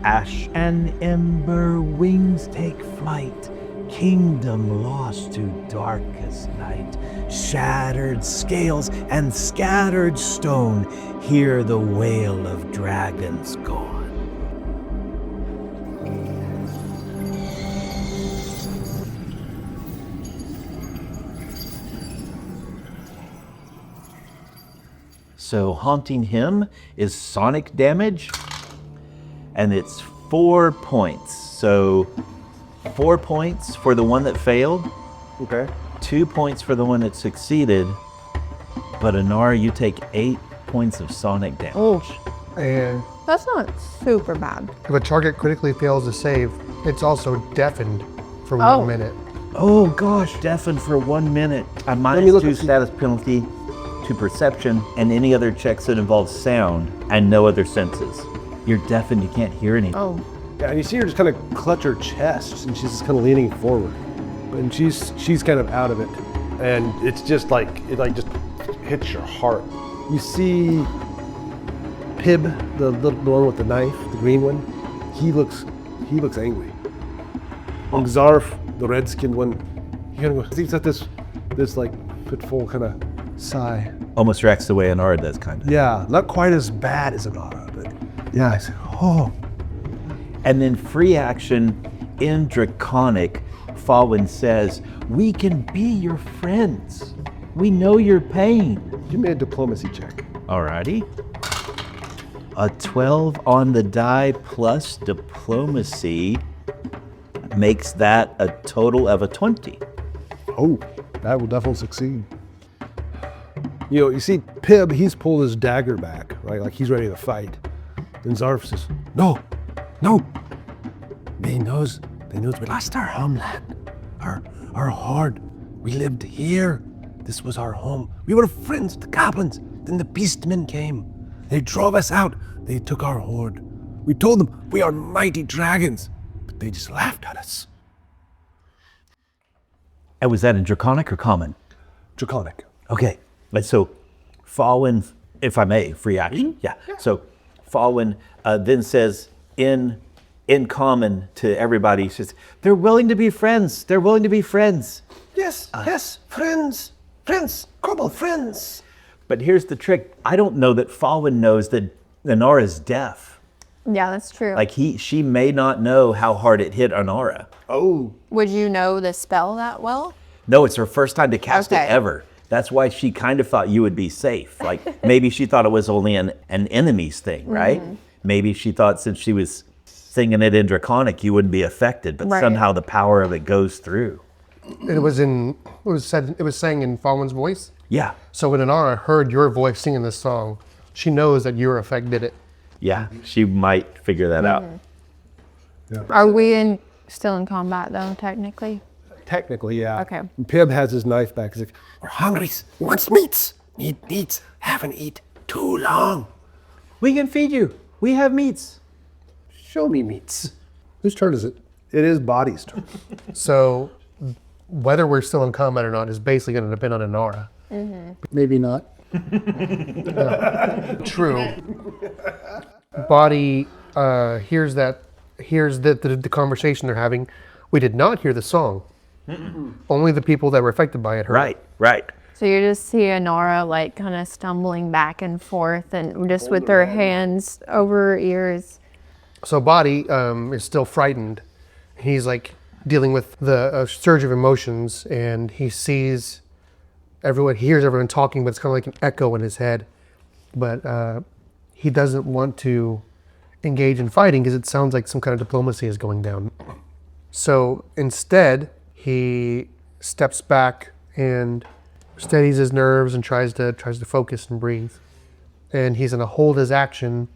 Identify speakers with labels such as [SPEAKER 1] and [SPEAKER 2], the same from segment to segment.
[SPEAKER 1] Ash and ember, wings take flight. Kingdom lost to darkest night. Shattered scales and scattered stone. Hear the wail of dragons gone. So haunting him is sonic damage, and it's 4 points. So 4 points for the one that failed.
[SPEAKER 2] Okay.
[SPEAKER 1] 2 points for the one that succeeded. But Inara, you take 8 points of sonic damage.
[SPEAKER 3] Oh,
[SPEAKER 4] And
[SPEAKER 3] that's not super bad.
[SPEAKER 4] if a target critically fails to save, it's also deafened for
[SPEAKER 3] Oh.
[SPEAKER 4] 1 minute.
[SPEAKER 1] Oh gosh, deafened for 1 minute. A -2 status penalty to perception and any other checks that involve sound and no other senses. You're deafened, you can't hear anything.
[SPEAKER 3] Oh,
[SPEAKER 2] Yeah, and you see her just kind of clutch her chest, and she's just kind of leaning forward, and she's kind of out of it, and it's just like it just hits your heart. You see Pib, the one with the knife, the green one. He looks angry. And Zarf, the red-skinned one, he kind of goes. He's got this like pitiful kind of sigh.
[SPEAKER 1] Almost reacts the way Inara does, kind of.
[SPEAKER 2] Yeah, not quite as bad as Inara, but yeah, I said, oh.
[SPEAKER 1] And then free action in Draconic, Fawin says, "We can be your friends. We know your pain."
[SPEAKER 2] Give me a diplomacy check.
[SPEAKER 1] Alrighty. A 12 on the die plus diplomacy makes that a total of a 20.
[SPEAKER 2] Oh, that will definitely succeed. You see Pib, he's pulled his dagger back, right? Like he's ready to fight. And Zarf says, no. They knows we lost our homeland, our horde. We lived here. This was our home. We were friends with the goblins. Then the beastmen came. They drove us out. They took our horde. We told them we are mighty dragons, but they just laughed at us.
[SPEAKER 1] And was that in Draconic or Common?
[SPEAKER 2] Draconic.
[SPEAKER 1] Okay. And so Fawin, if I may, free action. Yeah. So Fawin then says in Common to everybody, he says, "They're willing to be friends. They're willing to be friends."
[SPEAKER 2] Yes, friends, kobold friends.
[SPEAKER 1] But here's the trick. I don't know that Fawin knows that Inara's deaf.
[SPEAKER 3] yeah, that's true.
[SPEAKER 1] Like she may not know how hard it hit Inara.
[SPEAKER 2] Oh.
[SPEAKER 3] Would you know the spell that well?
[SPEAKER 1] No, it's her first time to cast
[SPEAKER 3] Okay.
[SPEAKER 1] it ever. That's why she kind of thought you would be safe. Like maybe she thought it was only an enemy's thing, right? Maybe she thought since she was singing it in Draconic, you wouldn't be affected, but
[SPEAKER 3] Right.
[SPEAKER 1] somehow the power of it goes through.
[SPEAKER 4] It was sang in Fawin's voice.
[SPEAKER 1] Yeah,
[SPEAKER 4] So when Inara heard your voice singing this song, she knows that your effect did it.
[SPEAKER 1] yeah, she might figure that out.
[SPEAKER 3] Are we still in combat though, technically?
[SPEAKER 2] Technically, yeah.
[SPEAKER 3] Okay.
[SPEAKER 2] And Pib has his knife back. He's like, we're hungry. Who wants meats? Need meats. Haven't eaten too long.
[SPEAKER 1] We can feed you. We have meats.
[SPEAKER 2] Show me meats. Whose turn is it? It is Boddy's turn.
[SPEAKER 4] So whether we're still in combat or not is basically going to depend on Inara.
[SPEAKER 5] Maybe not.
[SPEAKER 4] True. Boddy hears the conversation they're having. We did not hear the song. Only the people that were affected by it heard.
[SPEAKER 1] Right.
[SPEAKER 3] So you just see Inara like kind of stumbling back and forth and just with her hands over her ears.
[SPEAKER 4] So Boddy is still frightened. He's like dealing with the surge of emotions, and he hears everyone talking, but it's kind of like an echo in his head. But he doesn't want to engage in fighting because it sounds like some kind of diplomacy is going down. So instead, he steps back and steadies his nerves and tries to focus and breathe. And he's going to hold his action.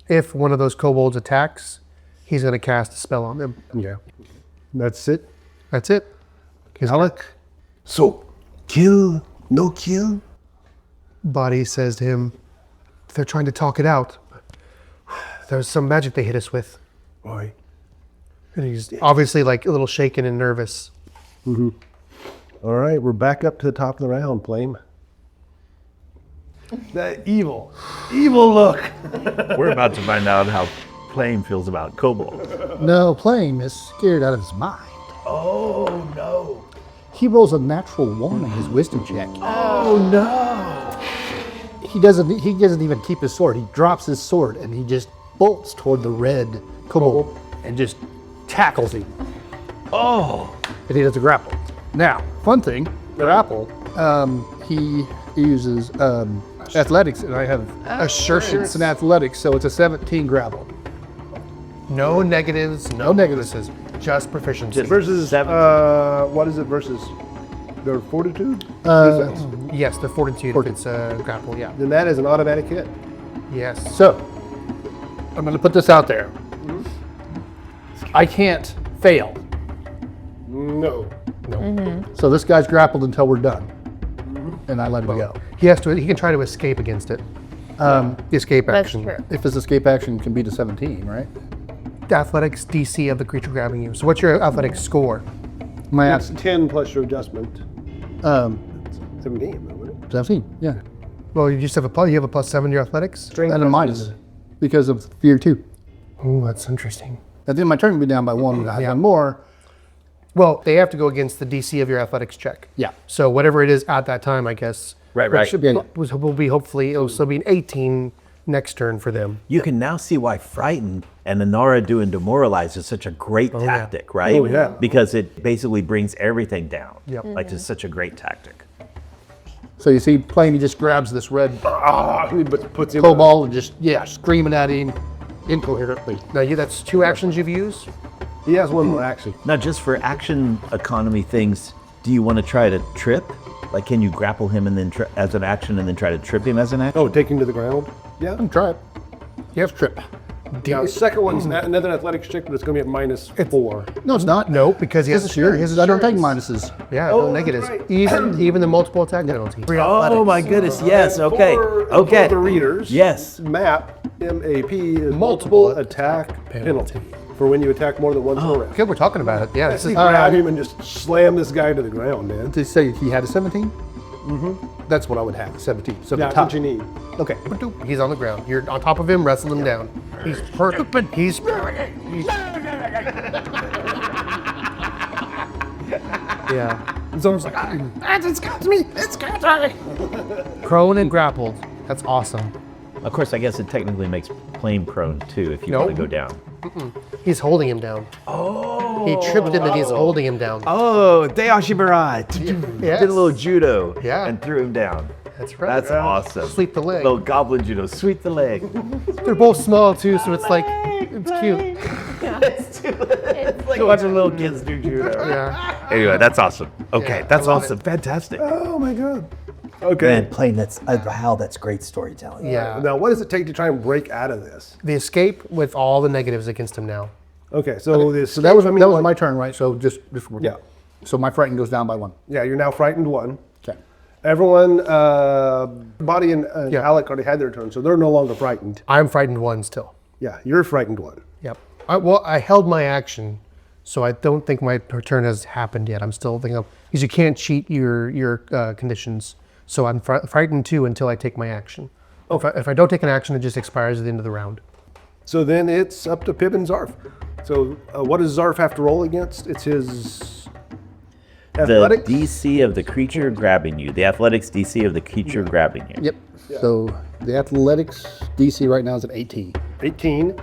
[SPEAKER 4] If one of those kobolds attacks, he's going to cast a spell on them.
[SPEAKER 2] Yeah. That's it.
[SPEAKER 4] That's it.
[SPEAKER 2] Alec. So, kill, no kill?
[SPEAKER 4] Boddy says to him, they're trying to talk it out. There's some magic they hit us with.
[SPEAKER 2] Boy.
[SPEAKER 4] And he's obviously like a little shaken and nervous.
[SPEAKER 2] All right, we're back up to the top of the round, Plame. That evil look.
[SPEAKER 1] We're about to find out how Plame feels about kobolds.
[SPEAKER 5] No, Plame is scared out of his mind.
[SPEAKER 1] Oh no.
[SPEAKER 5] He rolls a natural 1 on his wisdom check.
[SPEAKER 1] Oh no.
[SPEAKER 5] He doesn't even keep his sword. He drops his sword and he just bolts toward the red kobold and just tackles him.
[SPEAKER 1] Oh.
[SPEAKER 5] And he does a grapple. Now, fun thing, grapple, he uses athletics, and I have assertions and athletics, so it's a 17 grapple.
[SPEAKER 4] No negatives,
[SPEAKER 5] No negatives.
[SPEAKER 4] This is just proficiency.
[SPEAKER 2] Versus,
[SPEAKER 1] 17.
[SPEAKER 2] what is it versus their fortitude?
[SPEAKER 4] Yes, the fortitude if it's a grapple, yeah.
[SPEAKER 2] Then that is an automatic hit.
[SPEAKER 4] Yes.
[SPEAKER 5] So, I'm going to put this out there. I can't fail.
[SPEAKER 2] No.
[SPEAKER 5] So this guy's grappled until we're done. And I let him go.
[SPEAKER 4] He can try to escape against it. The escape
[SPEAKER 3] That's
[SPEAKER 4] action.
[SPEAKER 3] true.
[SPEAKER 5] If his escape action can beat a 17, right?
[SPEAKER 4] The athletics DC of the creature grabbing you. So what's your athletics score?
[SPEAKER 5] My
[SPEAKER 2] That's 10 plus your adjustment. 17, isn't it?
[SPEAKER 5] 17, yeah.
[SPEAKER 4] Well, you just have you have a +7 to your athletics?
[SPEAKER 2] Strength
[SPEAKER 5] And a minus because of fear 2.
[SPEAKER 4] Ooh, that's interesting.
[SPEAKER 5] At the end of my turn, will be down by 1. I have more.
[SPEAKER 4] Well, they have to go against the DC of your athletics check.
[SPEAKER 5] Yeah.
[SPEAKER 4] So whatever it is at that time, I guess.
[SPEAKER 1] Right.
[SPEAKER 5] Should be
[SPEAKER 4] Will be hopefully it'll still be an 18 next turn for them.
[SPEAKER 1] You can now see why frightened and Inara doing demoralize is such a great tactic, right?
[SPEAKER 2] Oh, yeah.
[SPEAKER 1] Because it basically brings everything down.
[SPEAKER 4] Yep.
[SPEAKER 1] Like it's such a great tactic.
[SPEAKER 5] So you see, Plame, he just grabs this red
[SPEAKER 2] He puts him
[SPEAKER 5] kobold and just, screaming at him incoherently.
[SPEAKER 4] Now that's 2 actions you've used.
[SPEAKER 2] He has one more action.
[SPEAKER 1] Now, just for action economy things, do you want to try to trip? Like, can you grapple him and then as an action and then try to trip him as an action?
[SPEAKER 2] Oh, take him to the ground? Yeah.
[SPEAKER 5] Try it. You have trip.
[SPEAKER 2] Now, the second one's another athletics check, but it's going to be at -4.
[SPEAKER 5] No, it's not.
[SPEAKER 4] No, because he has
[SPEAKER 5] I don't take minuses.
[SPEAKER 4] Yeah,
[SPEAKER 2] Oh,
[SPEAKER 4] no negatives.
[SPEAKER 2] right.
[SPEAKER 4] Even the multiple attack penalty.
[SPEAKER 1] Oh my goodness! Yes. Okay.
[SPEAKER 2] For the readers,
[SPEAKER 1] Yes.
[SPEAKER 2] MAP, M-A-P, is multiple attack penalty. For when you attack more than once per round.
[SPEAKER 4] Okay, we're talking about it. Yeah, this
[SPEAKER 2] You
[SPEAKER 4] is
[SPEAKER 2] grab him and just slam this guy to the ground, man.
[SPEAKER 5] Did you say he had a 17? Mm-hmm. That's what I would have, 17. So
[SPEAKER 2] Yeah,
[SPEAKER 5] the
[SPEAKER 2] that's what
[SPEAKER 5] top.
[SPEAKER 2] you need.
[SPEAKER 5] Okay.
[SPEAKER 4] he's on the ground. You're on top of him, wrestle him down. He's perfect. He's yeah.
[SPEAKER 5] It's almost like, it's got me. It's got me.
[SPEAKER 4] Prone and grappled. That's awesome.
[SPEAKER 1] Of course, I guess it technically makes Plame prone too if you
[SPEAKER 4] Nope.
[SPEAKER 1] want to go down.
[SPEAKER 4] He's holding him down. Oh. He tripped him and he's holding him down.
[SPEAKER 1] Oh, Deashibarai
[SPEAKER 4] Yes.
[SPEAKER 1] did a little judo
[SPEAKER 4] Yeah.
[SPEAKER 1] and threw him down.
[SPEAKER 4] That's right.
[SPEAKER 1] That's awesome.
[SPEAKER 4] Sweep the leg.
[SPEAKER 1] Little goblin judo, sweep the leg.
[SPEAKER 4] They're both small too, so it's like it's cute.
[SPEAKER 1] It's like watching little kids do judo.
[SPEAKER 4] Yeah.
[SPEAKER 1] Anyway, that's awesome. Okay,
[SPEAKER 4] Yeah,
[SPEAKER 1] that's
[SPEAKER 4] I love
[SPEAKER 1] awesome. Fantastic.
[SPEAKER 2] Oh my god. Okay.
[SPEAKER 6] Man, Plame, that's Hal. That's great storytelling.
[SPEAKER 4] Yeah.
[SPEAKER 2] Now, what does it take to try and break out of this?
[SPEAKER 4] The escape with all the negatives against him now.
[SPEAKER 2] Okay, so this.
[SPEAKER 5] So that was my turn, right? So just
[SPEAKER 2] Yeah.
[SPEAKER 5] So my frightened goes down by 1.
[SPEAKER 2] Yeah, you're now frightened 1.
[SPEAKER 5] Okay.
[SPEAKER 2] Everyone, Boddy and
[SPEAKER 4] Yeah.
[SPEAKER 2] Alec already had their turn, so they're no longer frightened.
[SPEAKER 4] I'm frightened 1 still.
[SPEAKER 2] Yeah, you're frightened 1.
[SPEAKER 4] Yep. I held my action, so I don't think my turn has happened yet. I'm still thinking because you can't cheat your conditions. So I'm frightened 2 until I take my action. If I don't take an action, it just expires at the end of the round.
[SPEAKER 2] So then it's up to Pib and Zarf. So what does Zarf have to roll against? It's his
[SPEAKER 1] The
[SPEAKER 2] athletics.
[SPEAKER 1] DC of the creature grabbing you. The athletics DC of the creature grabbing you.
[SPEAKER 5] Yep. So the athletics DC right now is at 18.
[SPEAKER 2] 18.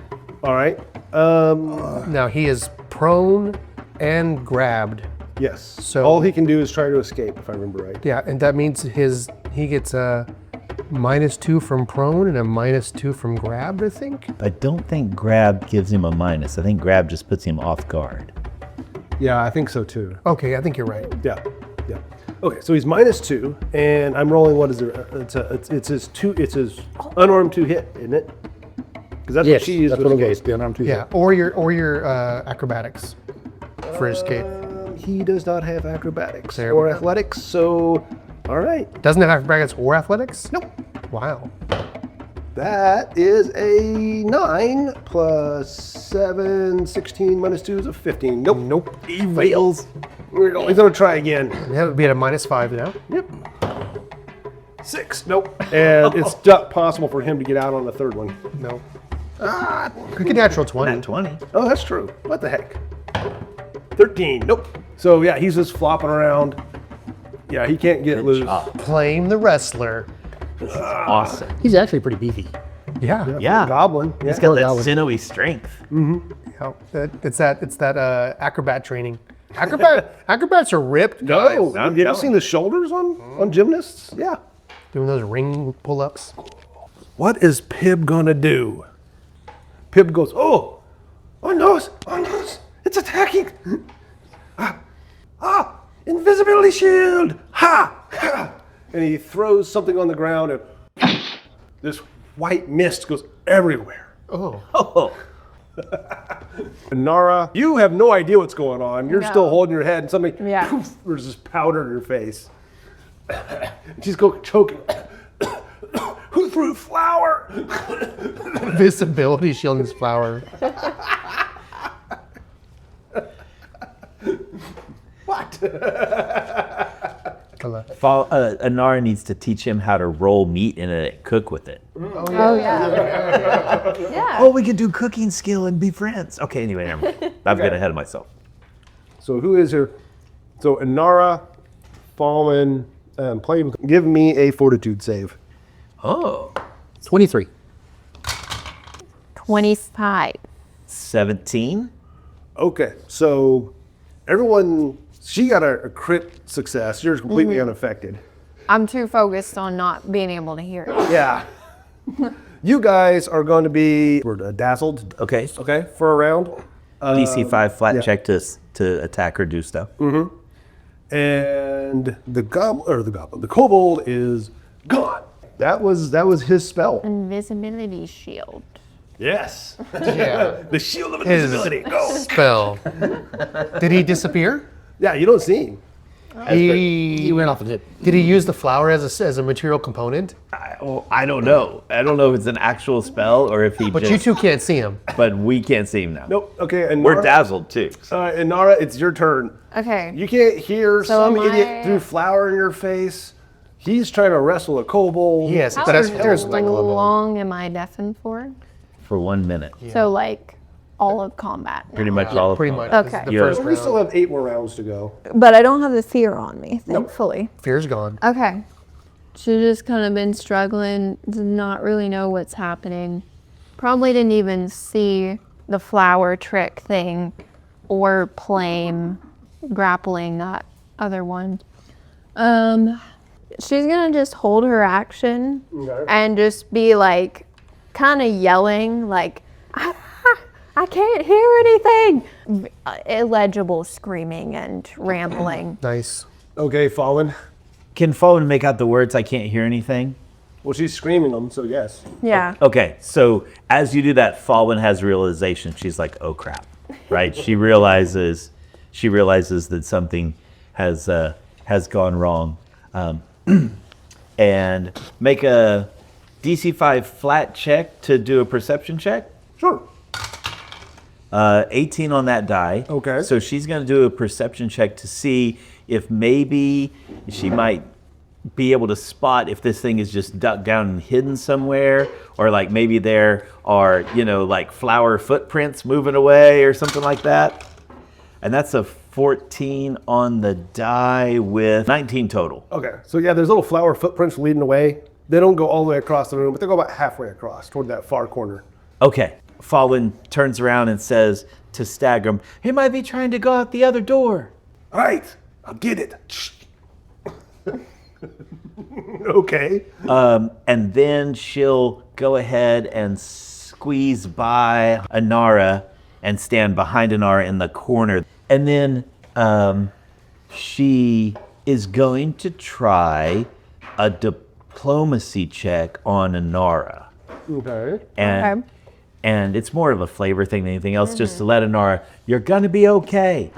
[SPEAKER 2] All right.
[SPEAKER 4] Now he is prone and grabbed.
[SPEAKER 2] Yes.
[SPEAKER 4] So-
[SPEAKER 2] all he can do is try to escape, if I remember right.
[SPEAKER 4] Yeah, and that means he gets a -2 from prone and a -2 from grabbed, I think.
[SPEAKER 1] I don't think grab gives him a minus. I think grab just puts him off guard.
[SPEAKER 2] Yeah, I think so too.
[SPEAKER 4] Okay, I think you're right.
[SPEAKER 2] Yeah. Yeah. Okay, so he's -2, and I'm rolling. What is it? It's his two. It's his unarmed 2 hit, isn't it? Because that's what she used.
[SPEAKER 5] That's
[SPEAKER 2] with
[SPEAKER 5] what
[SPEAKER 2] the
[SPEAKER 5] it is. The unarmed 2
[SPEAKER 4] Yeah, or your acrobatics for escape.
[SPEAKER 2] He does not have acrobatics
[SPEAKER 4] There
[SPEAKER 2] or
[SPEAKER 4] we go.
[SPEAKER 2] athletics, so all right.
[SPEAKER 4] Doesn't have acrobatics or athletics?
[SPEAKER 2] Nope.
[SPEAKER 4] Wow.
[SPEAKER 2] That is a 9 plus 7, 16 minus 2 is a 15. Nope.
[SPEAKER 4] Nope.
[SPEAKER 2] He fails. He's going to try again.
[SPEAKER 4] That would be at a -5 now.
[SPEAKER 2] Yep. 6. Nope. And it's not possible for him to get out on the third one.
[SPEAKER 4] No. Quick a natural 20.
[SPEAKER 7] Nat 20.
[SPEAKER 2] Oh, that's true. What the heck? 13. Nope. So yeah, he's just flopping around. Yeah, he can't get loose.
[SPEAKER 4] Plame the wrestler.
[SPEAKER 7] Awesome.
[SPEAKER 5] He's actually pretty beefy.
[SPEAKER 4] Yeah.
[SPEAKER 7] Yeah.
[SPEAKER 2] Goblin.
[SPEAKER 7] He's
[SPEAKER 2] Yeah.
[SPEAKER 7] got that
[SPEAKER 5] Goblin.
[SPEAKER 7] sinewy strength.
[SPEAKER 4] It's that acrobat training. Acrobats are ripped.
[SPEAKER 2] No,
[SPEAKER 7] I'm
[SPEAKER 2] you
[SPEAKER 7] telling
[SPEAKER 2] seen the shoulders on gymnasts? Yeah.
[SPEAKER 4] Doing those ring pull-ups.
[SPEAKER 2] What is Pib gonna do? Pib goes, oh no, it's attacking. Invisibility shield, ha! And he throws something on the ground and this white mist goes everywhere.
[SPEAKER 7] Oh.
[SPEAKER 2] Inara, you have no idea what's going on. You're
[SPEAKER 3] No.
[SPEAKER 2] still holding your head and suddenly,
[SPEAKER 3] Yeah.
[SPEAKER 2] poof, there's this powder in your face. She's choking. Who threw flour?
[SPEAKER 4] Visibility shield in his flower.
[SPEAKER 2] What?
[SPEAKER 7] Inara needs to teach him how to roll meat and cook with it.
[SPEAKER 3] Oh, yeah. Yeah.
[SPEAKER 7] Oh, we can do cooking skill and be friends. Okay, anyway, never mind. I'm getting ahead of myself.
[SPEAKER 2] So who is here? So Inara, Fawin, Plame. Give me a fortitude save.
[SPEAKER 7] Oh.
[SPEAKER 5] 23.
[SPEAKER 3] 25.
[SPEAKER 7] 17.
[SPEAKER 2] Okay, so everyone, she got a crit success. You're completely unaffected.
[SPEAKER 3] I'm too focused on not being able to hear it.
[SPEAKER 2] Yeah. You guys are going to be dazzled.
[SPEAKER 7] Okay.
[SPEAKER 2] Okay, for a round.
[SPEAKER 7] DC 5 flat
[SPEAKER 2] yeah.
[SPEAKER 7] check to attack or do stuff.
[SPEAKER 2] And the kobold is gone. That was his spell.
[SPEAKER 3] Invisibility shield.
[SPEAKER 2] Yes.
[SPEAKER 4] Yeah.
[SPEAKER 2] The shield of
[SPEAKER 4] His
[SPEAKER 2] invisibility. Go.
[SPEAKER 4] spell. Did he disappear?
[SPEAKER 2] Yeah, you don't see him.
[SPEAKER 5] He went off the tip.
[SPEAKER 4] Did he use the flower as a material component?
[SPEAKER 7] I don't know. I don't know if it's an actual spell or if he
[SPEAKER 4] But
[SPEAKER 7] just...
[SPEAKER 4] you two can't see him.
[SPEAKER 7] But we can't see him now.
[SPEAKER 2] Nope. Okay, and
[SPEAKER 7] We're dazzled too.
[SPEAKER 2] Inara, it's your turn.
[SPEAKER 3] Okay.
[SPEAKER 2] You can't hear
[SPEAKER 3] So
[SPEAKER 2] some
[SPEAKER 3] am
[SPEAKER 2] idiot
[SPEAKER 3] I-
[SPEAKER 2] threw flour in your face. He's trying to wrestle a kobold.
[SPEAKER 4] Yes,
[SPEAKER 3] How
[SPEAKER 4] but there's like a little.
[SPEAKER 3] long am I deafened for?
[SPEAKER 7] For 1 minute.
[SPEAKER 3] So, like, all of combat.
[SPEAKER 7] Pretty much all of
[SPEAKER 4] Pretty
[SPEAKER 7] them.
[SPEAKER 4] much.
[SPEAKER 3] Okay.
[SPEAKER 4] The
[SPEAKER 7] You're-
[SPEAKER 4] first
[SPEAKER 2] We
[SPEAKER 4] round.
[SPEAKER 2] still have 8 more rounds to go.
[SPEAKER 3] But I don't have the fear on me, thankfully.
[SPEAKER 4] Fear's gone.
[SPEAKER 3] Okay. She's just kind of been struggling, does not really know what's happening. Probably didn't even see the flower trick thing or Plame grappling that other one. She's gonna just hold her action and just be like kind of yelling like, I can't hear anything. Illegible screaming and rambling.
[SPEAKER 4] Nice.
[SPEAKER 2] Okay, Fawin.
[SPEAKER 7] Can Fawin make out the words, I can't hear anything?
[SPEAKER 2] Well, she's screaming them, so yes.
[SPEAKER 3] Yeah.
[SPEAKER 7] Okay, so as you do that, Fawin has realization. She's like, oh crap, right? She realizes that something has gone wrong. And make a DC 5 flat check to do a perception check.
[SPEAKER 2] Sure.
[SPEAKER 7] 18 on that die.
[SPEAKER 2] Okay.
[SPEAKER 7] So she's going to do a perception check to see if maybe she might be able to spot if this thing is just ducked down and hidden somewhere, or like maybe there are, like flower footprints moving away or something like that. And that's a 14 on the die with 19 total.
[SPEAKER 2] Okay, so yeah, there's little flower footprints leading away. They don't go all the way across the room, but they go about halfway across toward that far corner.
[SPEAKER 7] Okay. Fawin turns around and says to Stagram, he might be trying to go out the other door.
[SPEAKER 2] All right, I'll get it. Okay.
[SPEAKER 7] And then she'll go ahead and squeeze by Inara and stand behind Inara in the corner. And then she is going to try a diplomacy check on Inara.
[SPEAKER 2] Okay.
[SPEAKER 7] And it's more of a flavor thing than anything else, just to let Inara, you're gonna be okay.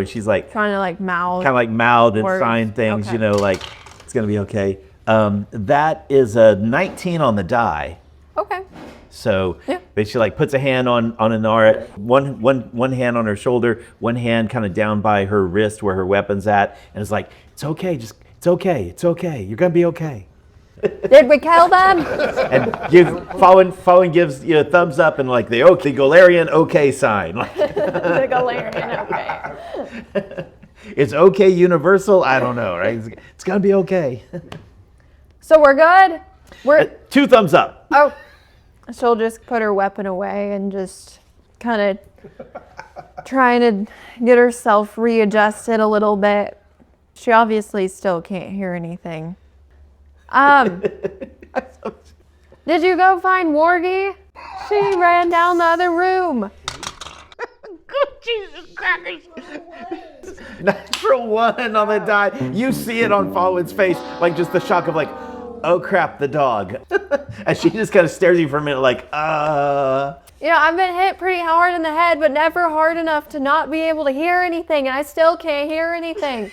[SPEAKER 7] She's like
[SPEAKER 3] Trying to like mouth.
[SPEAKER 7] kind of like mouth and
[SPEAKER 3] Words.
[SPEAKER 7] sign things,
[SPEAKER 3] Okay.
[SPEAKER 7] like it's gonna be okay. That is a 19 on the die.
[SPEAKER 3] Okay.
[SPEAKER 7] So
[SPEAKER 3] Yeah.
[SPEAKER 7] basically, like puts a hand on Inara, one hand on her shoulder, one hand kind of down by her wrist where her weapon's at, and it's like, it's okay, it's okay, you're gonna be okay.
[SPEAKER 3] Did we kill them?
[SPEAKER 7] And Fawin gives you a thumbs up and like the Galarian okay sign.
[SPEAKER 3] The Galarian, okay.
[SPEAKER 7] It's okay universal? I don't know, right? It's gonna be okay.
[SPEAKER 3] So we're good? We're
[SPEAKER 7] 2 thumbs up.
[SPEAKER 3] oh. She'll just put her weapon away and just kind of trying to get herself readjusted a little bit. She obviously still can't hear anything. Did you go find Wargie? She ran down the other room.
[SPEAKER 7] Jesus Christ. Natural 1 on the die. You see it on Fawin's face, like just the shock of like, oh crap, the dog. And she just kind of stares at you for a minute like,
[SPEAKER 3] You know, I've been hit pretty hard in the head, but never hard enough to not be able to hear anything, and I still can't hear anything.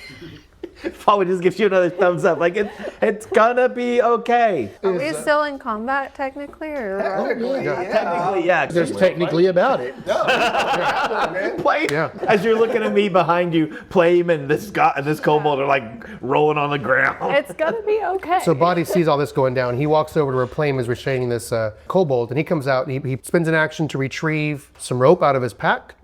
[SPEAKER 7] Fawin just gives you another thumbs up, like it's gonna be okay.
[SPEAKER 3] Are we still in combat technically, or?
[SPEAKER 7] Technically, yeah.
[SPEAKER 5] There's technically about it.
[SPEAKER 7] Plame,
[SPEAKER 4] Yeah.
[SPEAKER 7] as you're looking at me behind you, Plame and this kobold are like rolling on the ground.
[SPEAKER 3] It's gonna be okay.
[SPEAKER 4] So Boddy sees all this going down. He walks over to where Plame is restraining this kobold, and he comes out and he spends an action to retrieve some rope out of his pack,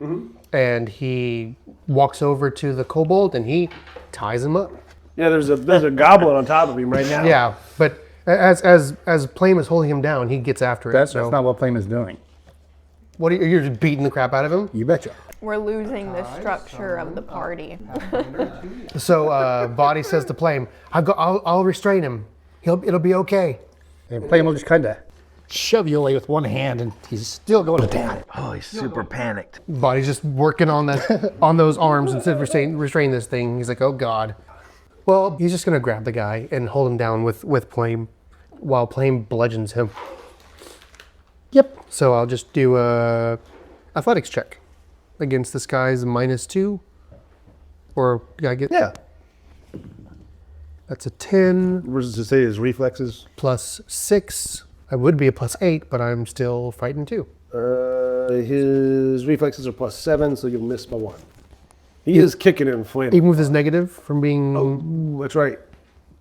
[SPEAKER 4] and he walks over to the kobold and he ties him up.
[SPEAKER 2] Yeah, there's a goblin on top of him right now.
[SPEAKER 4] Yeah, but as Plame is holding him down, he gets after it.
[SPEAKER 5] That's
[SPEAKER 4] so
[SPEAKER 5] not what Plame is doing.
[SPEAKER 4] what are you're just beating the crap out of him?
[SPEAKER 5] You betcha.
[SPEAKER 3] We're losing the structure of the party.
[SPEAKER 4] So Boddy says to Plame, I'll restrain him. It'll be okay.
[SPEAKER 5] And Plame will just kind of shove you away with one hand, and he's still going to town.
[SPEAKER 7] Oh, he's super panicked.
[SPEAKER 4] Boddy's just working on that on those arms instead of restraining this thing. He's like, oh God. Well, he's just gonna grab the guy and hold him down with Plame while Plame bludgeons him. Yep. So I'll just do a athletics check against this guy's -2. Or I get
[SPEAKER 2] Yeah.
[SPEAKER 4] That's a 10
[SPEAKER 2] What does it say? His reflexes?
[SPEAKER 4] plus 6. I would be a +8, but I'm still frightened too.
[SPEAKER 2] His reflexes are +7, so you'll miss by 1. He is kicking it and flailing.
[SPEAKER 4] Even with his negative from being
[SPEAKER 2] Ooh, that's right.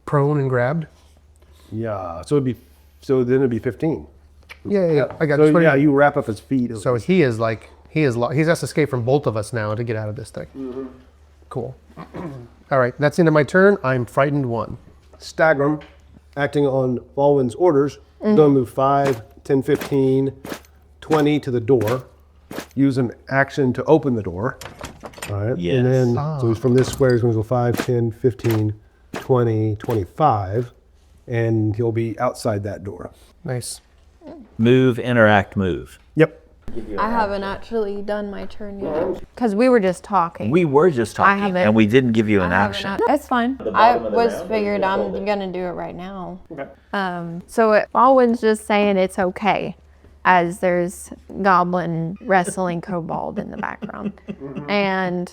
[SPEAKER 4] prone and grabbed.
[SPEAKER 2] Yeah. So then it'd be 15.
[SPEAKER 4] Yeah. I got
[SPEAKER 2] So
[SPEAKER 4] you.
[SPEAKER 2] yeah, you wrap up his feet.
[SPEAKER 4] So he has to escape from both of us now to get out of this thing. Cool. All right, that's the end of my turn. I'm frightened 1.
[SPEAKER 2] Stagram, acting on Fawin's orders, gonna move 5, 10, 15, 20 to the door. Use an action to open the door. All right.
[SPEAKER 7] Yes.
[SPEAKER 2] And then, so he's from this square, he's gonna go 5, 10, 15, 20, 25, and he'll be outside that door.
[SPEAKER 4] Nice.
[SPEAKER 7] Move, interact, move.
[SPEAKER 2] Yep.
[SPEAKER 3] I haven't actually done my turn yet. Because we were just talking.
[SPEAKER 7] We were just talking,
[SPEAKER 3] haven't-
[SPEAKER 7] and we didn't give you an
[SPEAKER 3] I
[SPEAKER 7] action.
[SPEAKER 3] haven't- It's fine. I was figured I'm gonna do it right now. So Fawin's just saying it's okay, as there's goblin wrestling kobold in the background. And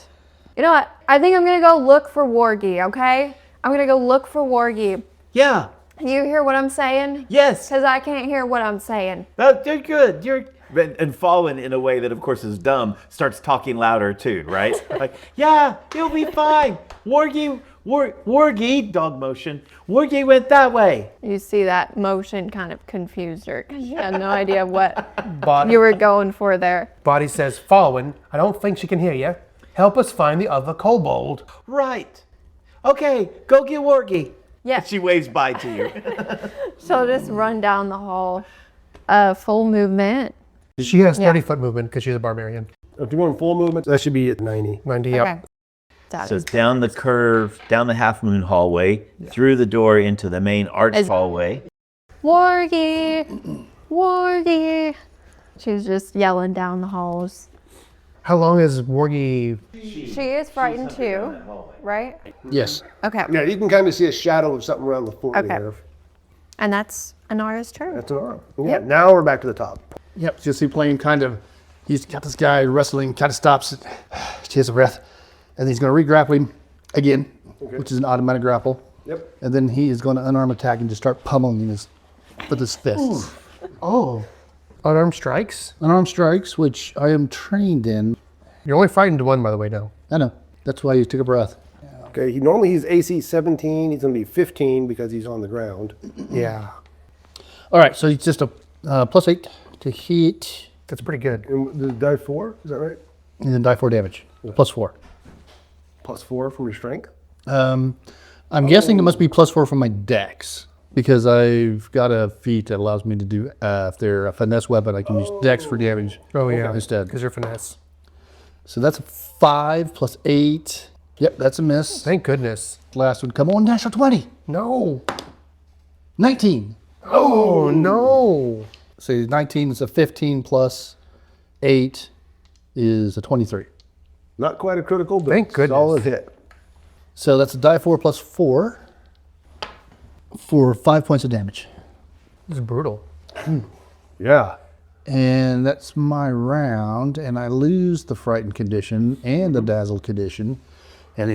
[SPEAKER 3] you know what? I think I'm gonna go look for Wargie. Okay, I'm gonna go look for Wargie.
[SPEAKER 7] Yeah.
[SPEAKER 3] You hear what I'm saying?
[SPEAKER 7] Yes.
[SPEAKER 3] Because I can't hear what I'm saying.
[SPEAKER 7] Oh, you're good. And Fawin, in a way that of course is dumb, starts talking louder too, right? Like, yeah, you'll be fine. Wargie, dog motion. Wargie went that way.
[SPEAKER 3] You see that motion kind of confused her because she had no idea what
[SPEAKER 4] Boddy,
[SPEAKER 3] you were going for there.
[SPEAKER 4] Boddy says, Fawin, I don't think she can hear you. Help us find the other kobold.
[SPEAKER 7] Right. Okay, go get Wargie.
[SPEAKER 3] Yeah.
[SPEAKER 7] And she waves bye to you.
[SPEAKER 3] She'll just run down the hall. Full movement.
[SPEAKER 4] She has 30-foot movement because she's a barbarian.
[SPEAKER 2] If you're going full movement, that should be at 90.
[SPEAKER 4] 90, yep.
[SPEAKER 3] Okay. Got
[SPEAKER 7] So
[SPEAKER 3] it.
[SPEAKER 7] down the curve, down the half moon hallway, through the door into the main arch hallway.
[SPEAKER 3] Wargie! Wargie! She's just yelling down the halls.
[SPEAKER 4] How long is Wargie?
[SPEAKER 3] She is frightened too, right?
[SPEAKER 5] Yes.
[SPEAKER 3] Okay.
[SPEAKER 2] Yeah, you can kind of see a shadow of something around the floor
[SPEAKER 3] Okay.
[SPEAKER 2] there.
[SPEAKER 3] And that's Inara's turn.
[SPEAKER 2] That's an arm. Yeah, now we're back to the top.
[SPEAKER 5] Yep. So you see Plame he's got this guy wrestling, kind of stops it. She has a breath. And he's going to re-grapple him again, which is an automatic grapple.
[SPEAKER 2] Yep.
[SPEAKER 5] And then he is going to unarmed attack and just start pummeling him with his fists.
[SPEAKER 4] Oh. Unarmed strikes?
[SPEAKER 5] Unarmed strikes, which I am trained in.
[SPEAKER 4] You're only frightened 1, by the way, now.
[SPEAKER 5] I know. That's why you took a breath.
[SPEAKER 2] Okay, normally he's AC 17. He's going to be 15 because he's on the ground.
[SPEAKER 4] Yeah,
[SPEAKER 5] All right, so it's just a +8 to hit,
[SPEAKER 4] that's pretty good.
[SPEAKER 2] And the die 4, is that right?
[SPEAKER 5] and then die 4 damage. +4.
[SPEAKER 2] +4 from your strength.
[SPEAKER 5] I'm guessing it must be +4 from my dex because I've got a feat that allows me to do, if they're a finesse weapon, I can use dex for damage.
[SPEAKER 4] Oh yeah,
[SPEAKER 5] instead.
[SPEAKER 4] because you're finesse.
[SPEAKER 5] So that's a 5 + 8. Yep, that's a miss.
[SPEAKER 4] Thank goodness.
[SPEAKER 5] Last one, come on, natural 20.
[SPEAKER 4] No.
[SPEAKER 5] 19.
[SPEAKER 4] Oh no.
[SPEAKER 5] So 19 is a 15 plus 8 is a 23.
[SPEAKER 2] Not quite a critical, but
[SPEAKER 4] Thank goodness.
[SPEAKER 2] solid hit.
[SPEAKER 5] So that's a die 4 plus 4 for 5 points of damage.
[SPEAKER 4] This is brutal.
[SPEAKER 2] Yeah.
[SPEAKER 5] And that's my round, and I lose the frightened condition and the dazzled condition. And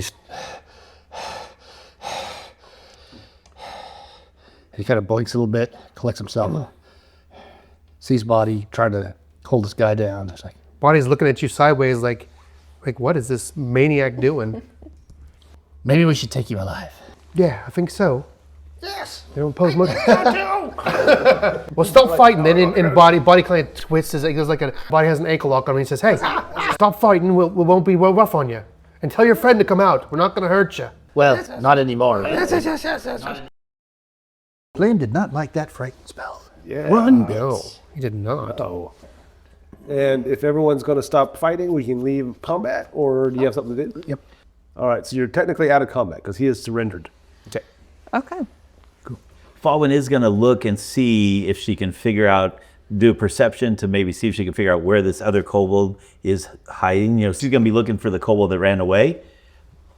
[SPEAKER 5] he kind of blinks a little bit, collects himself, sees Boddy trying to hold this guy down. It's like,
[SPEAKER 4] Boddy's looking at you sideways like what is this maniac doing?
[SPEAKER 5] maybe we should take you alive.
[SPEAKER 4] Yeah, I think so.
[SPEAKER 2] They don't pose much.
[SPEAKER 4] Well, stop fighting. Then in Boddy kind of twists. It goes like Boddy has an ankle lock on him. He says, "Hey, stop fighting. We won't be real rough on you. And tell your friend to come out. We're not going to hurt you."
[SPEAKER 6] Well, not anymore.
[SPEAKER 5] Plame did not like that frightened spell.
[SPEAKER 2] Yeah.
[SPEAKER 5] Run,
[SPEAKER 4] No, he did not.
[SPEAKER 2] Oh. And if everyone's going to stop fighting, we can leave combat, or do you have something to do?
[SPEAKER 5] Yep.
[SPEAKER 2] All right, so you're technically out of combat because he has surrendered.
[SPEAKER 7] Okay.
[SPEAKER 3] Okay.
[SPEAKER 7] Fawin is going to look and see if she can figure out, do a perception to maybe see if she can figure out where this other kobold is hiding. You know, she's going to be looking for the kobold that ran away.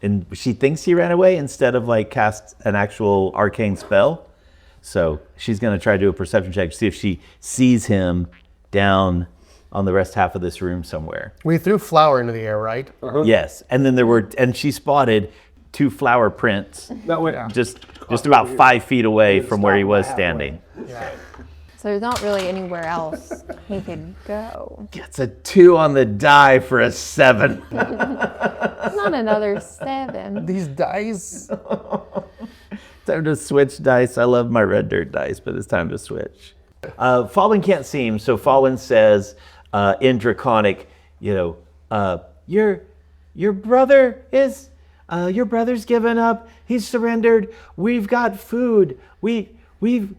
[SPEAKER 7] And she thinks he ran away instead of like cast an actual arcane spell. So she's going to try to do a perception check to see if she sees him down on the rest half of this room somewhere.
[SPEAKER 4] We threw flour into the air, right?
[SPEAKER 7] Yes. And then and she spotted 2 flower prints
[SPEAKER 2] That way.
[SPEAKER 7] just about 5 feet away from where he was standing.
[SPEAKER 3] So there's not really anywhere else he could go.
[SPEAKER 7] Gets a 2 on the die for a 7.
[SPEAKER 3] Not another 7.
[SPEAKER 4] These dice.
[SPEAKER 7] Time to switch dice. I love my red dirt dice, but it's time to switch. Fawin can't see him, so Fawin says in Draconic, your brother is your brother's given up. He's surrendered. We've got food. We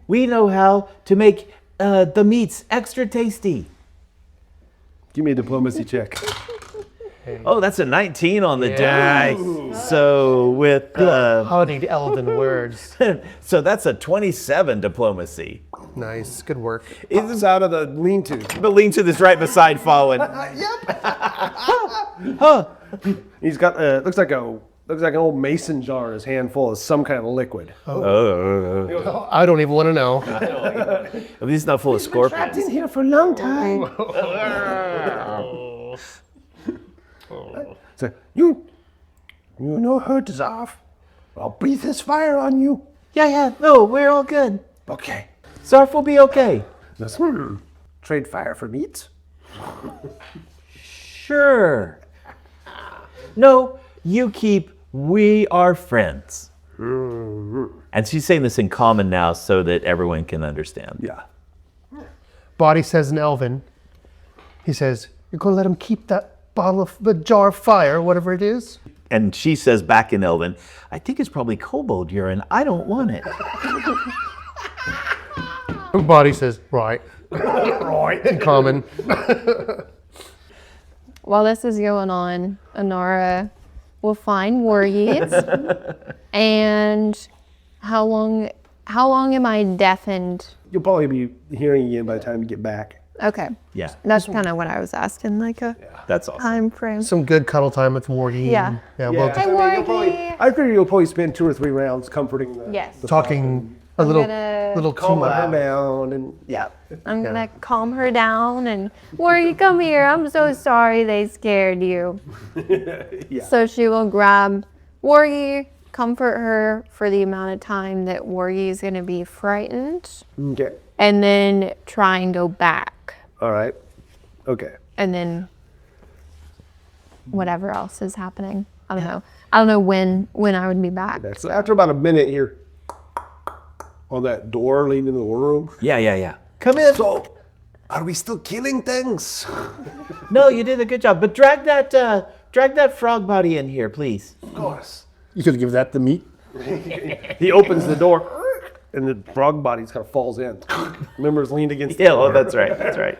[SPEAKER 7] know how to make the meats extra tasty.
[SPEAKER 2] Give me a diplomacy check.
[SPEAKER 7] Oh, that's a 19 on the die. So with
[SPEAKER 4] Honeyed elven words.
[SPEAKER 7] so that's a 27 diplomacy.
[SPEAKER 4] Nice. Good work.
[SPEAKER 2] It's out of the lean-to.
[SPEAKER 7] The lean-to this right beside Fawin.
[SPEAKER 2] He's got looks like an old mason jar in his hand full of some kind of liquid.
[SPEAKER 4] I don't even want to know.
[SPEAKER 7] At least not full of scorpions.
[SPEAKER 2] Been here for a long time. So you no hurt is off. I'll breathe this fire on you.
[SPEAKER 7] Yeah. No, we're all good.
[SPEAKER 2] Okay.
[SPEAKER 7] Zarf will be okay.
[SPEAKER 2] Let's trade fire for meat.
[SPEAKER 7] Sure. No, you keep. We are friends. And she's saying this in common now so that everyone can understand.
[SPEAKER 2] Yeah.
[SPEAKER 4] Boddy says in Elven, he says, "You're going to let him keep that the jar of fire, whatever it is?"
[SPEAKER 7] And she says back in Elven, I think it's probably kobold urine. I don't want it.
[SPEAKER 4] And Boddy says, "Right." Right. In common.
[SPEAKER 3] While this is going on, Inara will find Waryeats. And how long am I deafened?
[SPEAKER 2] You'll probably be hearing again by the time you get back.
[SPEAKER 3] Okay.
[SPEAKER 7] Yeah,
[SPEAKER 3] That's kind of what I was asking, like a
[SPEAKER 7] that's awesome.
[SPEAKER 3] time frame.
[SPEAKER 4] Some good cuddle time with Wargy.
[SPEAKER 3] Yeah.
[SPEAKER 4] Yeah. Well,
[SPEAKER 3] Hey, Wargy.
[SPEAKER 2] I figure you'll probably spend 2 or 3 rounds comforting the
[SPEAKER 3] Yes.
[SPEAKER 4] talking a little
[SPEAKER 3] gonna
[SPEAKER 2] calm
[SPEAKER 4] too
[SPEAKER 2] her
[SPEAKER 4] loud.
[SPEAKER 2] down and yeah.
[SPEAKER 3] I'm gonna calm her down and Wargy, come here. I'm so sorry they scared you.
[SPEAKER 2] Yeah.
[SPEAKER 3] So she will grab Wargy, comfort her for the amount of time that Wargy is gonna be frightened,
[SPEAKER 2] Okay.
[SPEAKER 3] and then try and go back.
[SPEAKER 2] All right. Okay.
[SPEAKER 3] And then whatever else is happening. I don't know. I don't know when I would be back.
[SPEAKER 2] So after about a minute here, on that door leading into the room.
[SPEAKER 7] Yeah. Come in.
[SPEAKER 2] So, are we still killing things?
[SPEAKER 7] No, you did a good job. But drag that frog body in here, please.
[SPEAKER 2] Of course.
[SPEAKER 5] You could give that the meat.
[SPEAKER 2] He opens the door, and the frog body kind of falls in. Remember, it's leaned against the
[SPEAKER 7] Yeah,
[SPEAKER 2] door.
[SPEAKER 7] oh, that's right.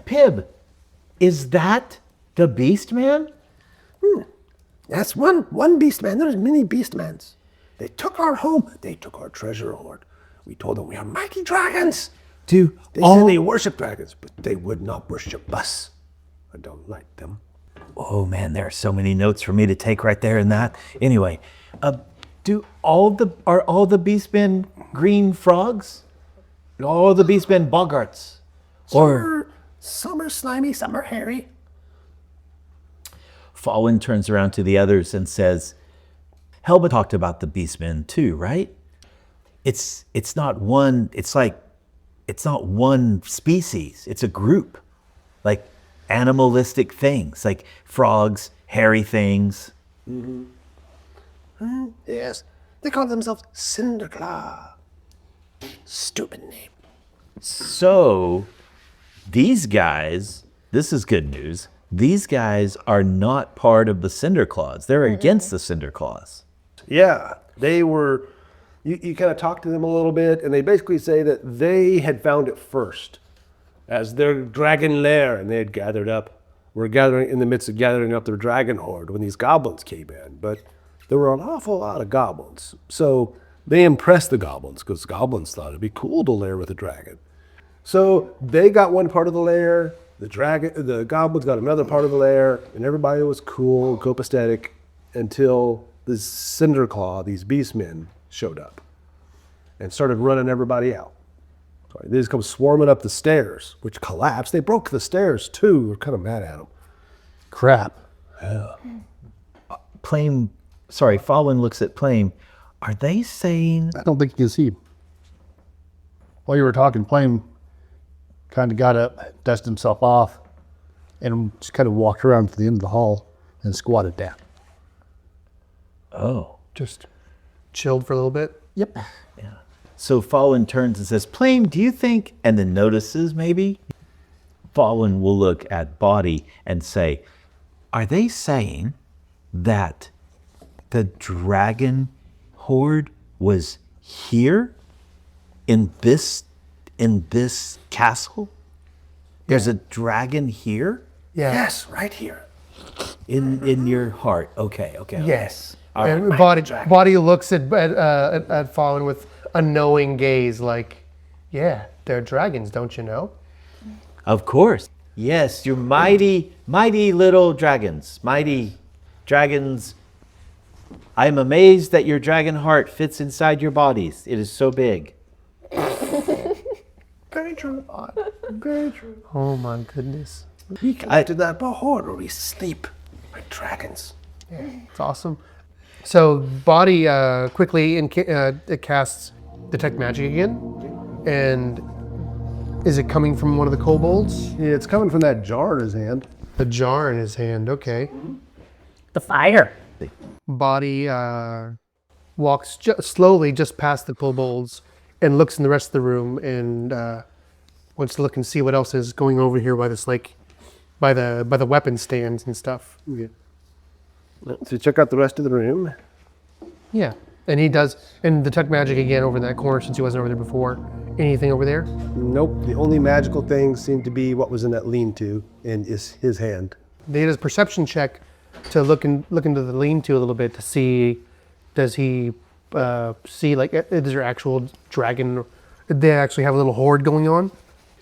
[SPEAKER 7] Pib, is that the Beast Man?
[SPEAKER 2] That's one beast man. There's many beast mans. They took our home. They took our treasure hoard. We told them we are mighty dragons. They said they worship dragons, but they would not worship us. I don't like them.
[SPEAKER 1] Oh man, there are so many notes for me to take right there in that. Anyway, are all the Beastmen green frogs? All the Beastmen boggarts? Or
[SPEAKER 2] Some are slimy, some are hairy.
[SPEAKER 1] Fawin turns around to the others and says, Helba talked about the Beastmen too, right? It's not one species, it's a group. Like animalistic things, like frogs, hairy things.
[SPEAKER 2] Yes, they call themselves Cinderclaw. Stupid name.
[SPEAKER 1] So, these guys, this is good news. These guys are not part of the Cinderclaws. They're against the Cinderclaws.
[SPEAKER 2] Yeah, they were. You kind of talk to them a little bit, and they basically say that they had found it first as their dragon lair, and they had were gathering in the midst of gathering up their dragon horde when these goblins came in. But there were an awful lot of goblins. So they impressed the goblins because goblins thought it'd be cool to lair with a dragon. So they got one part of the lair, the goblins got another part of the lair, and everybody was cool, copacetic, until the Cinderclaw, these beastmen, showed up and started running everybody out. So they just come swarming up the stairs, which collapsed. They broke the stairs too. We're kind of mad at them.
[SPEAKER 5] Crap.
[SPEAKER 1] Plame, Fawin looks at Plame. Are they saying
[SPEAKER 5] I don't think you can see. While you were talking, Plame kind of got up, dusted himself off, and just kind of walked around to the end of the hall and squatted down.
[SPEAKER 1] Oh.
[SPEAKER 4] Just chilled for a little bit.
[SPEAKER 5] Yep.
[SPEAKER 1] So Fawin turns and says, Plame, do you think, and then notices maybe, Fawin will look at Boddy and say, are they saying that the dragon horde was here in this castle? There's a dragon here?
[SPEAKER 4] Yeah.
[SPEAKER 2] Yes, right here.
[SPEAKER 1] In your heart. Okay.
[SPEAKER 2] Yes.
[SPEAKER 1] All right.
[SPEAKER 4] And Boddy looks at Fawin with a knowing gaze, like, yeah, they're dragons, don't you know?
[SPEAKER 7] Of course. Yes, you're mighty little dragons. Mighty dragons. I'm amazed that your dragon heart fits inside your bodies. It is so big.
[SPEAKER 2] Very true. Very true.
[SPEAKER 4] Oh my goodness.
[SPEAKER 2] We collected that horde where we sleep like dragons.
[SPEAKER 4] It's awesome. So Boddy quickly casts Detect Magic again. And is it coming from one of the kobolds?
[SPEAKER 2] Yeah, it's coming from that jar in his hand.
[SPEAKER 4] The jar in his hand, okay.
[SPEAKER 8] The fire.
[SPEAKER 4] Boddy walks slowly just past the kobolds and looks in the rest of the room and wants to look and see what else is going over here by this by the weapon stands and stuff.
[SPEAKER 2] Okay. So check out the rest of the room.
[SPEAKER 4] Yeah, and he does, and detect magic again over in that corner since he wasn't over there before. Anything over there?
[SPEAKER 2] Nope. The only magical thing seemed to be what was in that lean-to in his hand.
[SPEAKER 4] They did his perception check to look into the lean-to a little bit to see, does he see, like, is there actual dragon? Did they actually have a little horde going on?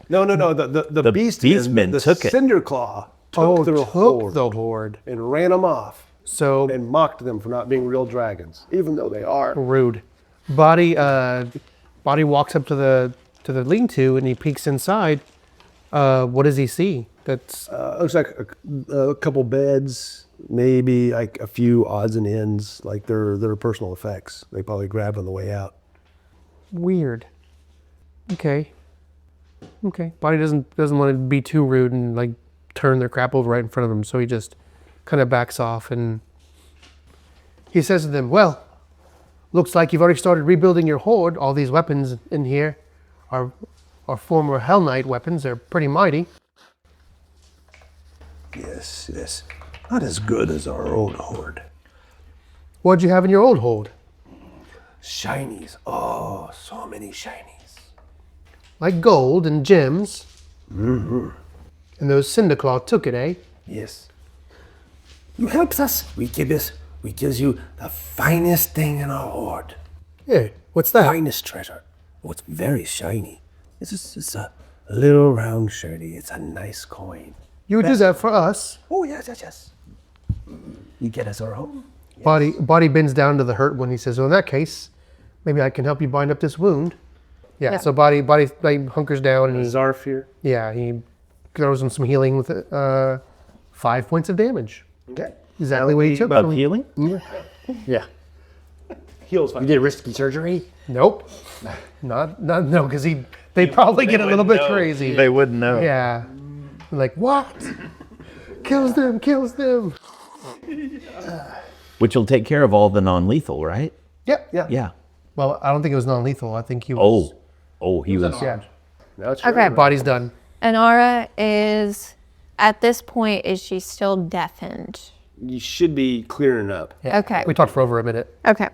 [SPEAKER 2] No. The
[SPEAKER 7] beastmen took it.
[SPEAKER 2] Cinderclaw took the horde and ran them off.
[SPEAKER 4] So
[SPEAKER 2] And mocked them for not being real dragons, even though they are.
[SPEAKER 4] rude. Boddy walks up to the lean-to and he peeks inside. What does he see? That's
[SPEAKER 2] Looks like a couple beds, maybe like a few odds and ends, like their personal effects. They probably grabbed on the way out.
[SPEAKER 4] weird. Okay. Boddy doesn't want to be too rude and like turn their crap over right in front of him, so he just kind of backs off and He says to them, well, looks like you've already started rebuilding your hoard. All these weapons in here are former Hell Knight weapons. They're pretty mighty.
[SPEAKER 2] Yes, yes. Not as good as our old hoard.
[SPEAKER 4] What'd you have in your old hoard?
[SPEAKER 2] Shinies. Oh, so many shinies.
[SPEAKER 4] Like gold and gems. Mm-hmm. And those Cinderclaw took it, eh?
[SPEAKER 2] Yes. You helps us. We gives you the finest thing in our hoard.
[SPEAKER 4] Yeah, what's that?
[SPEAKER 2] Finest treasure. Oh, it's very shiny. It's a little round shirty. It's a nice coin.
[SPEAKER 4] You would do that for us.
[SPEAKER 2] Oh, yes. You get us our home.
[SPEAKER 4] Boddy bends down to the hurt one. He says, well, in that case, maybe I can help you bind up this wound. Yeah. So Boddy like, hunkers down and
[SPEAKER 2] Zarfir.
[SPEAKER 4] he throws him some healing with 5 points of damage.
[SPEAKER 2] Okay.
[SPEAKER 4] Exactly what he took.
[SPEAKER 7] About healing?
[SPEAKER 5] Yeah.
[SPEAKER 2] Heals
[SPEAKER 5] You
[SPEAKER 2] fine.
[SPEAKER 5] did risky surgery?
[SPEAKER 4] Nope. No, because they probably get a little bit crazy.
[SPEAKER 7] They wouldn't know.
[SPEAKER 4] Yeah. Like, what? Kills them.
[SPEAKER 7] Which will take care of all the non-lethal, right?
[SPEAKER 4] Yep.
[SPEAKER 7] Yeah.
[SPEAKER 4] Well, I don't think it was non-lethal. I think he was.
[SPEAKER 7] Oh, he was.
[SPEAKER 4] Yeah.
[SPEAKER 2] Now it's
[SPEAKER 3] Okay.
[SPEAKER 4] Body's done.
[SPEAKER 3] Inara is, at this point, is she still deafened?
[SPEAKER 2] You should be clearing up.
[SPEAKER 4] Yeah.
[SPEAKER 3] Okay.
[SPEAKER 4] We talked for over a minute.
[SPEAKER 3] Okay.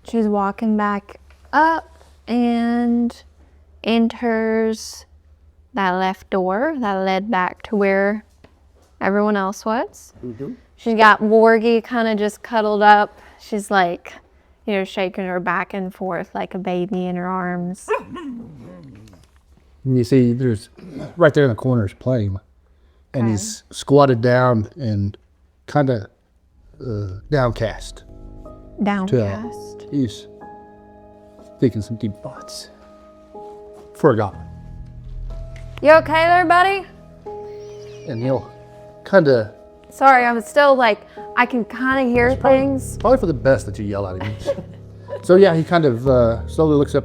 [SPEAKER 3] She's walking back up and enters that left door that led back to where everyone else was. Mm-hmm. She's got Wargy kind of just cuddled up. She's like, shaking her back and forth like a baby in her arms.
[SPEAKER 5] And you see, there's right there in the corner is Plame. And he's squatted down and kind of downcast.
[SPEAKER 3] Downcast.
[SPEAKER 5] He's thinking some deep thoughts. For a goblin.
[SPEAKER 3] You okay there, buddy?
[SPEAKER 5] And he'll kind of,
[SPEAKER 3] Sorry, I'm still like, I can kind of hear things.
[SPEAKER 5] probably for the best that you yell at him. So yeah, he kind of slowly looks up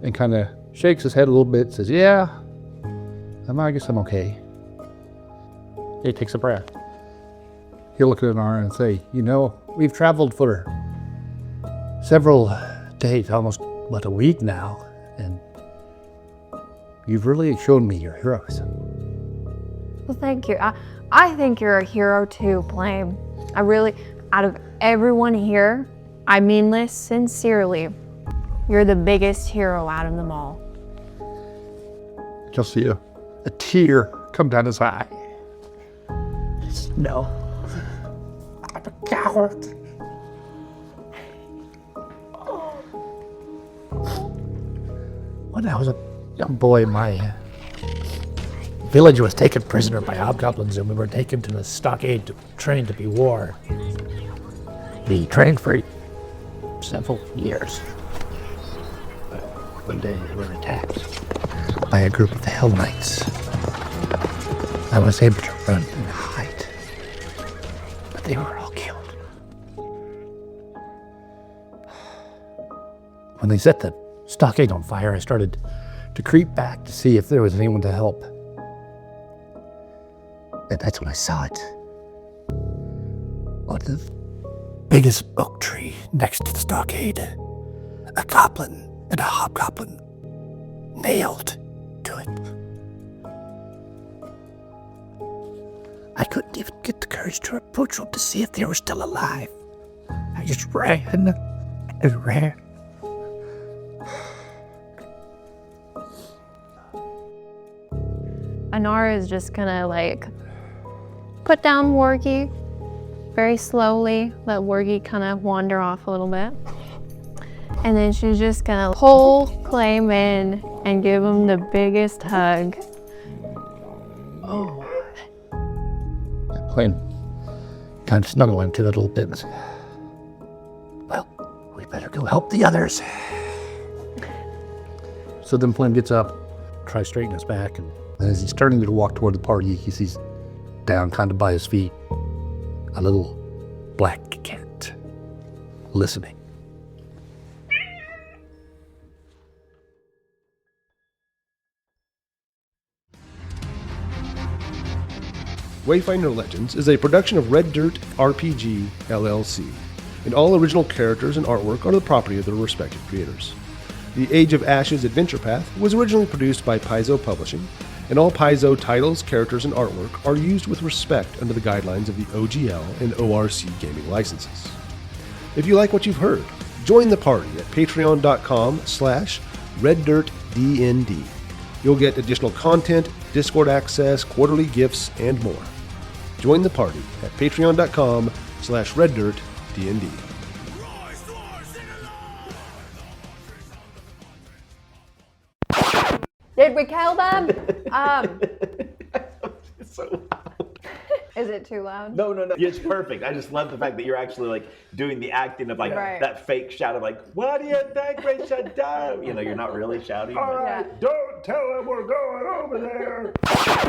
[SPEAKER 5] and kind of shakes his head a little bit, says, yeah, I guess I'm okay. He takes a breath. He'll look at Inara and say, we've traveled for several days, almost a week now, and you've really shown me your heroes.
[SPEAKER 3] Well, thank you. I think you're a hero too, Plame. I really, out of everyone here, I mean this sincerely. You're the biggest hero out of them all.
[SPEAKER 5] You'll see a tear come down his eye.
[SPEAKER 8] No. I'm a coward. When I was a young boy, my village was taken prisoner by hobgoblins, and we were taken to the stockade to train to be war. We trained for several years. But one day we were attacked by a group of the Hell Knights. I was able to run and hide, but they were all killed. When they set the stockade on fire, I started to creep back to see if there was anyone to help. And that's when I saw it. On the biggest oak tree next to the stockade, a goblin and a hobgoblin nailed to it. I couldn't even get the courage to approach them to see if they were still alive. I just ran and ran.
[SPEAKER 3] Inara is just gonna put down Wargy very slowly, let Wargy kind of wander off a little bit. And then she's just gonna pull Plame in and give him the biggest hug.
[SPEAKER 8] Plame kind of snuggle into it a little bit. Well, we better go help the others. So then Plame gets up, tries to straighten his back, and as he's turning to walk toward the party, he sees down kind of by his feet a little black cat listening.
[SPEAKER 2] Wayfinder Legends is a production of Red Dirt RPG LLC, and all original characters and artwork are the property of their respective creators. The Age of Ashes Adventure Path was originally produced by Paizo Publishing, and all Paizo titles, characters, and artwork are used with respect under the guidelines of the OGL and ORC gaming licenses. If you like what you've heard, join the party at patreon.com/reddirtdnd. You'll get additional content, Discord access, quarterly gifts, and more. Join the party at patreon.com/reddirtdnd.
[SPEAKER 3] Did we kill them?
[SPEAKER 7] So loud.
[SPEAKER 3] Is it too loud?
[SPEAKER 7] No. It's perfect. I just love the fact that you're actually like doing the acting of like
[SPEAKER 3] Right.
[SPEAKER 7] that fake shout of like, what do you think we should do? You know, you're not really shouting.
[SPEAKER 2] All
[SPEAKER 7] but-
[SPEAKER 2] right, don't tell them we're going over there.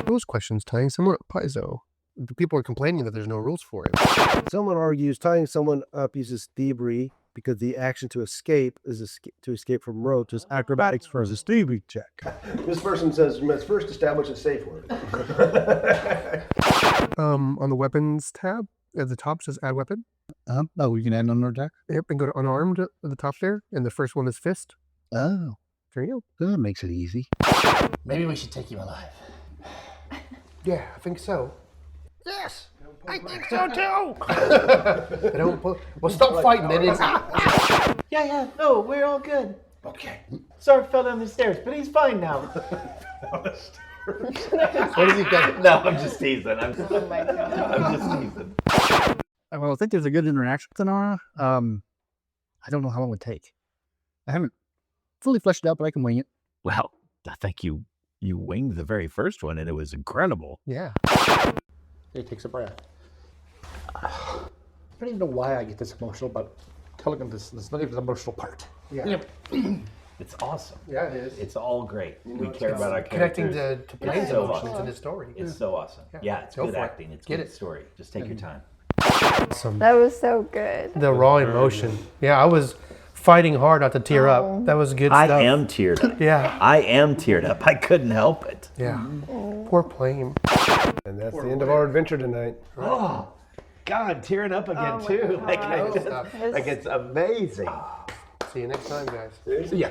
[SPEAKER 4] Rules questions tying someone up Paizo. The people are complaining that there's no rules for it.
[SPEAKER 2] Someone argues tying someone up uses thievery because the action to escape is to escape from roaches. Acrobatics versus thievery check. This person says you must first establish a safe word.
[SPEAKER 4] On the weapons tab at the top says add weapon.
[SPEAKER 5] Oh, we can add another attack?
[SPEAKER 4] Yep, and go to unarmed at the top there, and the first one is fist.
[SPEAKER 5] Oh,
[SPEAKER 4] There you
[SPEAKER 5] that makes it easy.
[SPEAKER 8] Maybe we should take you alive.
[SPEAKER 4] go. Yeah, I think so.
[SPEAKER 8] Yes, I think so too.
[SPEAKER 4] They don't put, well, stop fighting then. It's,
[SPEAKER 7] Yeah, no, we're all good. Okay. Sark fell down the stairs, but he's fine now.
[SPEAKER 4] what does he got?
[SPEAKER 7] No, I'm just teasing.
[SPEAKER 3] Oh my god.
[SPEAKER 7] I'm just teasing.
[SPEAKER 8] Well, I think there's a good interaction with Inara. I don't know how long it would take. I haven't fully fleshed it out, but I can wing it.
[SPEAKER 1] Well, I think you winged the very first one, and it was incredible.
[SPEAKER 4] Yeah.
[SPEAKER 8] He takes a breath. I don't even know why I get this emotional, but telling him this is not even the emotional part.
[SPEAKER 4] Yeah.
[SPEAKER 7] It's awesome.
[SPEAKER 4] Yeah, it is.
[SPEAKER 7] It's all great. We care about our
[SPEAKER 4] Connecting
[SPEAKER 7] characters.
[SPEAKER 4] to Plame's
[SPEAKER 7] so
[SPEAKER 4] emotions
[SPEAKER 7] awesome.
[SPEAKER 4] in his story.
[SPEAKER 7] It's so awesome. Yeah, it's
[SPEAKER 4] Go
[SPEAKER 7] good
[SPEAKER 4] for it.
[SPEAKER 7] acting. It's
[SPEAKER 4] Get
[SPEAKER 7] good
[SPEAKER 4] it.
[SPEAKER 7] story. Just take your time.
[SPEAKER 3] That was so good.
[SPEAKER 4] The raw emotion. Yeah, I was fighting hard not to tear up. That was good stuff.
[SPEAKER 7] I am teared up.
[SPEAKER 4] Yeah.
[SPEAKER 7] I am teared up. I couldn't help it.
[SPEAKER 4] Yeah. Poor Plame.
[SPEAKER 2] And that's the end of our adventure tonight.
[SPEAKER 7] Oh, God, tearing up again too. Like,
[SPEAKER 4] God.
[SPEAKER 7] like it's amazing.
[SPEAKER 4] See you next time, guys.
[SPEAKER 8] So yeah,